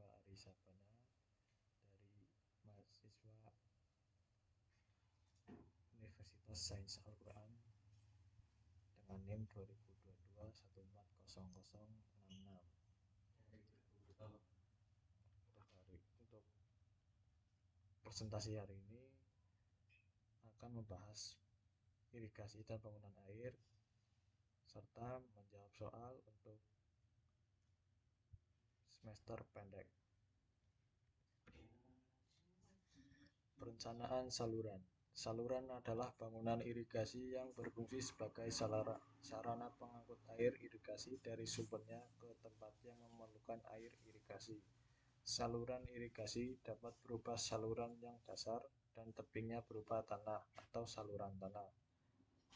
Pak Ari Sabana dari mahasiswa Universitas Sains Al-Quran dengan NIM 2022 140066. Untuk presentasi hari ini akan membahas irigasi dan penggunaan air serta menjawab soal untuk semester pendek. Perencanaan saluran. Saluran adalah bangunan irigasi yang berfungsi sebagai sarana pengangkut air irigasi dari sumbernya ke tempat yang memerlukan air irigasi. Saluran irigasi dapat berupa saluran yang dasar dan tebingnya berupa tanah atau saluran tanah,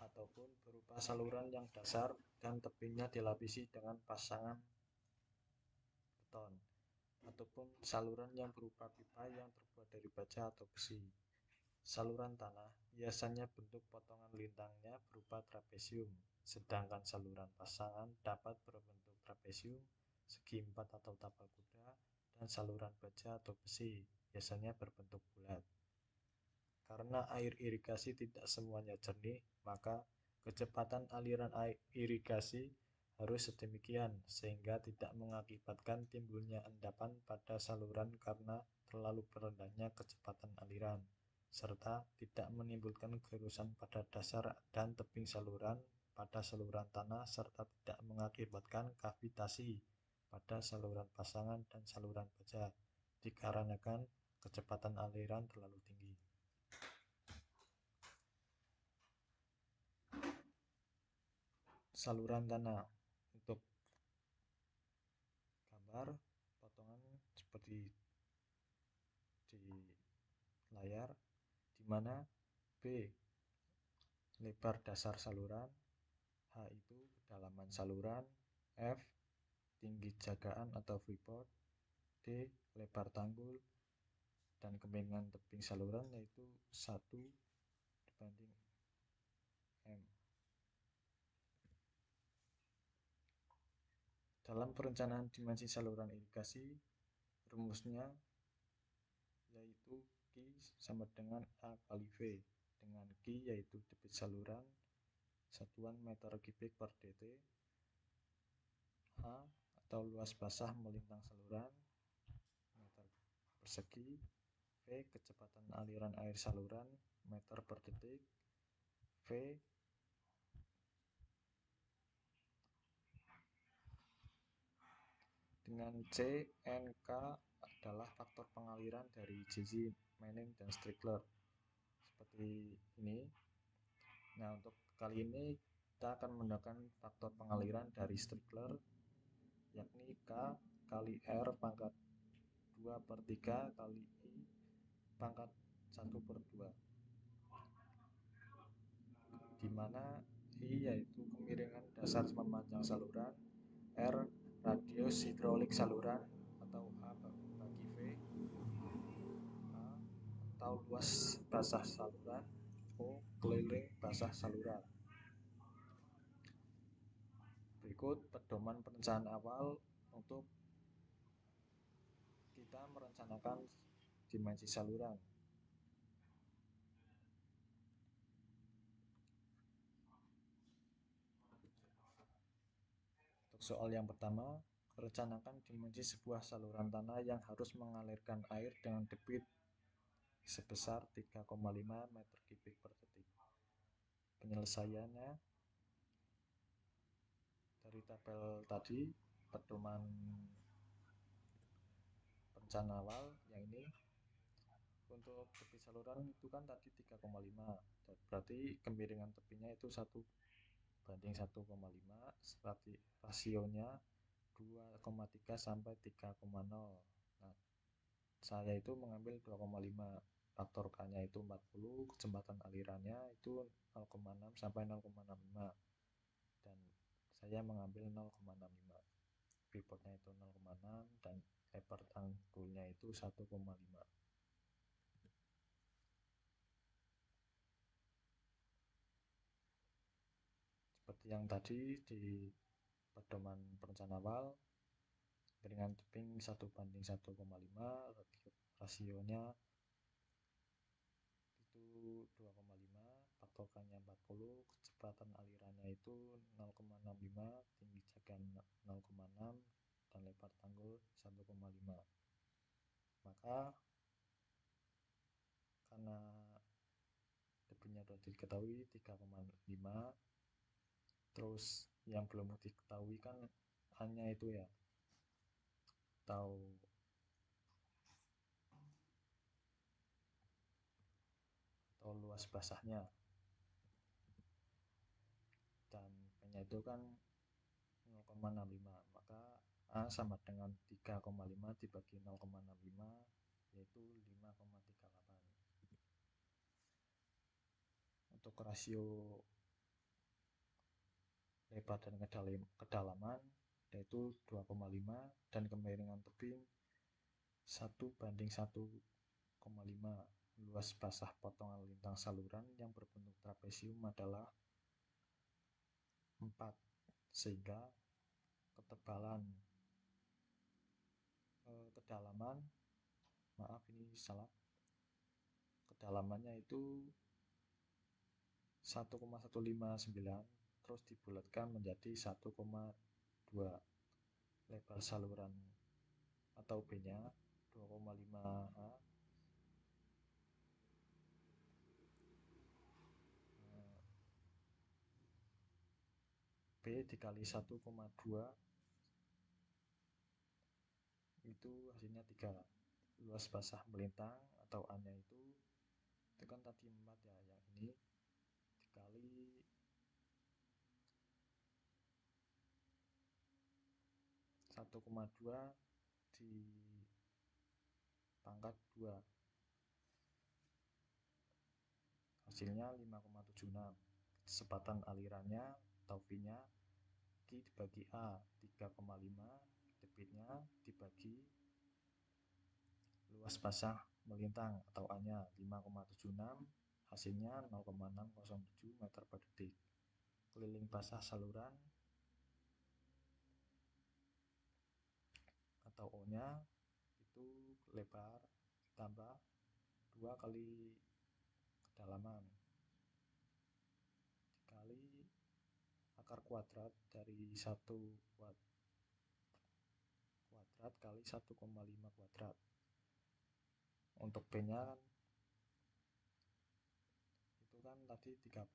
ataupun berupa saluran yang dasar dan tebingnya dilapisi dengan pasangan beton, ataupun saluran yang berupa pipa yang terbuat dari baja atau besi. Saluran tanah biasanya bentuk potongan lintangnya berupa trapesium, sedangkan saluran pasangan dapat berbentuk trapesium, segi empat atau tapal kuda, dan saluran baja atau besi biasanya berbentuk bulat. Karena air irigasi tidak semuanya jernih, maka kecepatan aliran air irigasi harus sedemikian sehingga tidak mengakibatkan timbulnya endapan pada saluran karena terlalu rendahnya kecepatan aliran, serta tidak menimbulkan kerusakan pada dasar dan tebing saluran pada saluran tanah, serta tidak mengakibatkan kavitasi pada saluran pasangan dan saluran baja dikarenakan kecepatan aliran terlalu tinggi. Saluran tanah. Untuk gambar potongan seperti di layar, di mana B lebar dasar saluran, H itu kedalaman saluran, F tinggi jagaan atau freeport, D lebar tanggul, dan kemiringan tebing saluran yaitu 1/M. Dalam perencanaan dimensi saluran irigasi, rumusnya yaitu Q sama dengan A kali V, dengan Q yaitu debit saluran, satuan meter kubik per dt, H atau luas basah melintang saluran, meter persegi, V kecepatan aliran air saluran, meter per detik, V dengan C, NK adalah faktor pengaliran dari Gigi, Manning, dan Strickler seperti ini. Nah, untuk kali ini kita akan menggunakan faktor pengaliran dari Strickler, yakni K kali R pangkat 2/3 kali I pangkat 1/2, di mana I yaitu kemiringan dasar memanjang saluran, R radius hidrolik saluran atau A bagi V, A atau luas basah saluran, O keliling basah saluran. Berikut pedoman perencanaan awal untuk kita merencanakan dimensi saluran. Untuk soal yang pertama, rencanakan dimensi sebuah saluran tanah yang harus mengalirkan air dengan debit sebesar 3,5 meter kubik per detik. Penyelesaiannya dari tabel tadi, pedoman perencanaan awal yang ini. Untuk debit saluran itu kan tadi 3,5, berarti kemiringan tepinya itu 1/1,5, rasionya 2,3 sampai 3,0. Nah, saya itu mengambil 2,5, faktor K-nya itu 40, kecepatan alirannya itu 0,6 sampai 0,65, dan saya mengambil 0,65, freeportnya itu 0,6, dan lebar tanggulnya itu 1,5. Seperti yang tadi di pedoman perencanaan awal, Kemiringan tebing 1:1,5, rasionya itu 2,5, patokannya 40, kecepatan alirannya itu 0,65, tinggi jagan 0,6, dan lebar tanggul 1,5. Maka karena debitnya sudah diketahui 3,5, terus yang belum diketahui kan hanya itu ya, tahu atau luas basahnya, dan P-nya itu kan 0,65, maka A sama dengan 3,5 dibagi 0,65, yaitu 5,38. Untuk rasio lebar dan kedalaman yaitu 2,5, dan kemiringan tebing 1:1,5. Luas basah potongan lintang saluran yang berbentuk trapesium adalah 4, sehingga ketebalan kedalaman, maaf ini salah, kedalamannya itu 1,159, terus dibulatkan menjadi 1,2. Lebar saluran atau B-nya 2,5 H, B dikali 1,2 itu hasilnya 3. Luas basah melintang atau A-nya itu kan tadi 4 ya, yang ini dikali 1,2 dipangkat 2, hasilnya 5,76. Kecepatan alirannya atau V-nya Q dibagi A 3,5, debitnya dibagi luas basah melintang atau A-nya 5,76, hasilnya 0,607 meter per detik. Keliling basah saluran atau O-nya itu lebar ditambah 2 kali kedalaman dikali akar kuadrat dari 1 kuadrat kali 1,5 kuadrat. Untuk B-nya kan itu kan tadi 3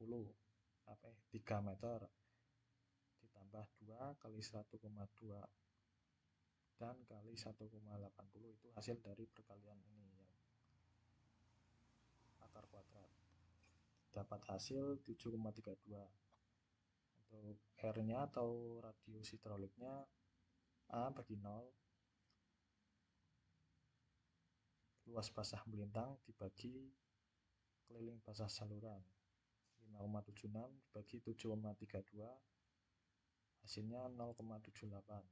meter ditambah 2 kali 1,2 dan kali 1,80, itu hasil dari perkalian ini yang akar kuadrat, dapat hasil 7,32. Untuk R-nya atau radius hidroliknya A bagi 0, luas basah melintang dibagi keliling basah saluran 5,76 dibagi 7,32, hasilnya 0,78.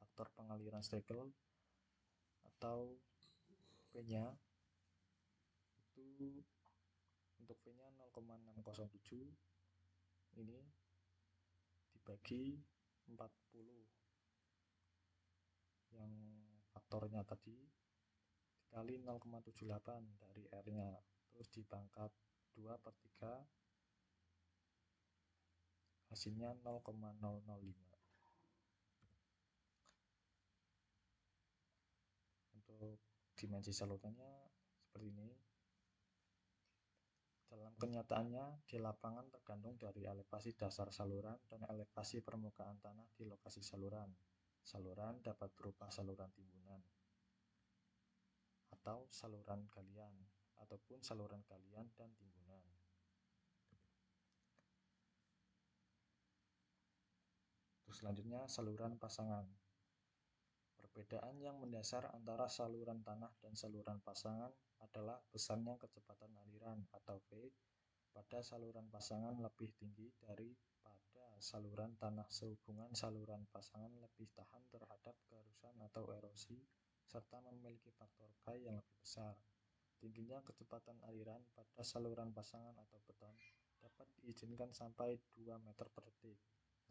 Faktor pengaliran Stregel atau V-nya itu untuk V-nya 0,607, ini dibagi 40 yang faktornya tadi dikali 0,78 dari R-nya, terus dipangkat 2/3, hasilnya 0,005. Untuk dimensi salurannya seperti ini. Dalam kenyataannya, di lapangan tergantung dari elevasi dasar saluran dan elevasi permukaan tanah di lokasi saluran. Saluran dapat berupa saluran timbunan atau saluran galian, ataupun saluran galian dan timbunan. Terus selanjutnya saluran pasangan. Perbedaan yang mendasar antara saluran tanah dan saluran pasangan adalah besarnya kecepatan aliran atau V pada saluran pasangan lebih tinggi daripada saluran tanah, sehubungan saluran pasangan lebih tahan terhadap kerusakan atau erosi serta memiliki faktor K yang lebih besar. Tingginya kecepatan aliran pada saluran pasangan atau beton dapat diizinkan sampai 2 meter per detik.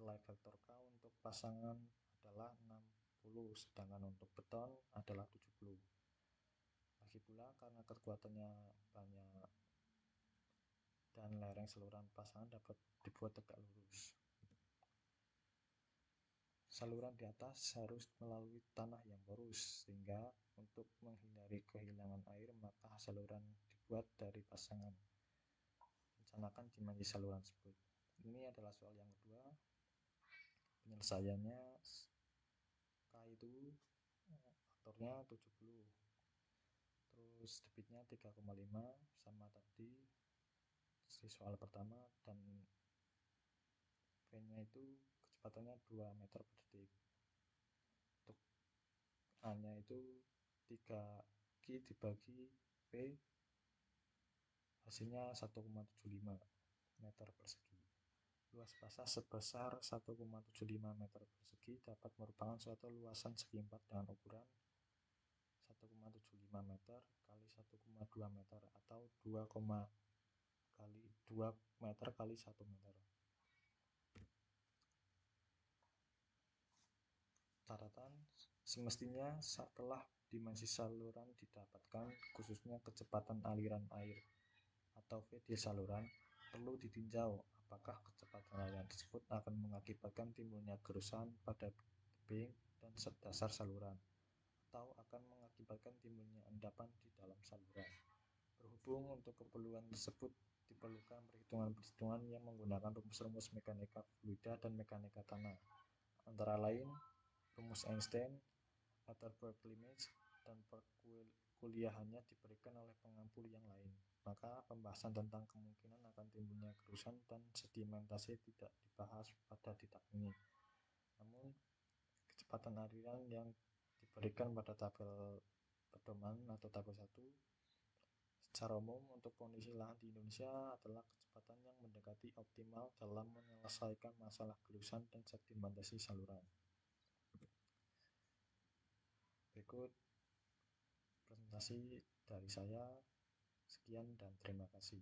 Nilai faktor K untuk pasangan adalah 6 40, sedangkan untuk beton adalah 70. Lagi pula karena kekuatannya banyak dan lereng saluran pasangan dapat dibuat tegak lurus. Saluran di atas harus melalui tanah yang porus, sehingga untuk menghindari kehilangan air maka saluran dibuat dari pasangan. Rencanakan dimensi saluran tersebut. Ini adalah soal yang kedua. Penyelesaiannya K itu faktornya 70, terus debitnya 3,5 sama tadi si soal pertama, dan V nya itu kecepatannya 2 meter per detik. Untuk A nya itu 3Q dibagi P, hasilnya 1,75 meter persegi. Luas basah sebesar 1,75 meter persegi dapat merupakan suatu luasan segi empat dengan ukuran 1,75 meter kali 1,2 meter atau 2 kali 2 meter kali 1 meter. Catatan, semestinya setelah dimensi saluran didapatkan, khususnya kecepatan aliran air atau V di saluran, perlu ditinjau apakah kecepatan aliran tersebut akan mengakibatkan timbulnya gerusan pada tebing dan dasar saluran, atau akan mengakibatkan timbulnya endapan di dalam saluran. Berhubung untuk keperluan tersebut diperlukan perhitungan-perhitungan yang menggunakan rumus-rumus mekanika fluida dan mekanika tanah, antara lain rumus Einstein, Atterberg limit, dan perkuliahannya diberikan oleh pengampu yang lain. Maka pembahasan tentang kemungkinan akan timbulnya gerusan dan sedimentasi tidak dibahas pada ditak ini. Namun kecepatan aliran yang diberikan pada tabel pedoman atau tabel 1 secara umum untuk kondisi lahan di Indonesia adalah kecepatan yang mendekati optimal dalam menyelesaikan masalah gerusan dan sedimentasi saluran. Berikut presentasi dari saya. Sekian dan terima kasih.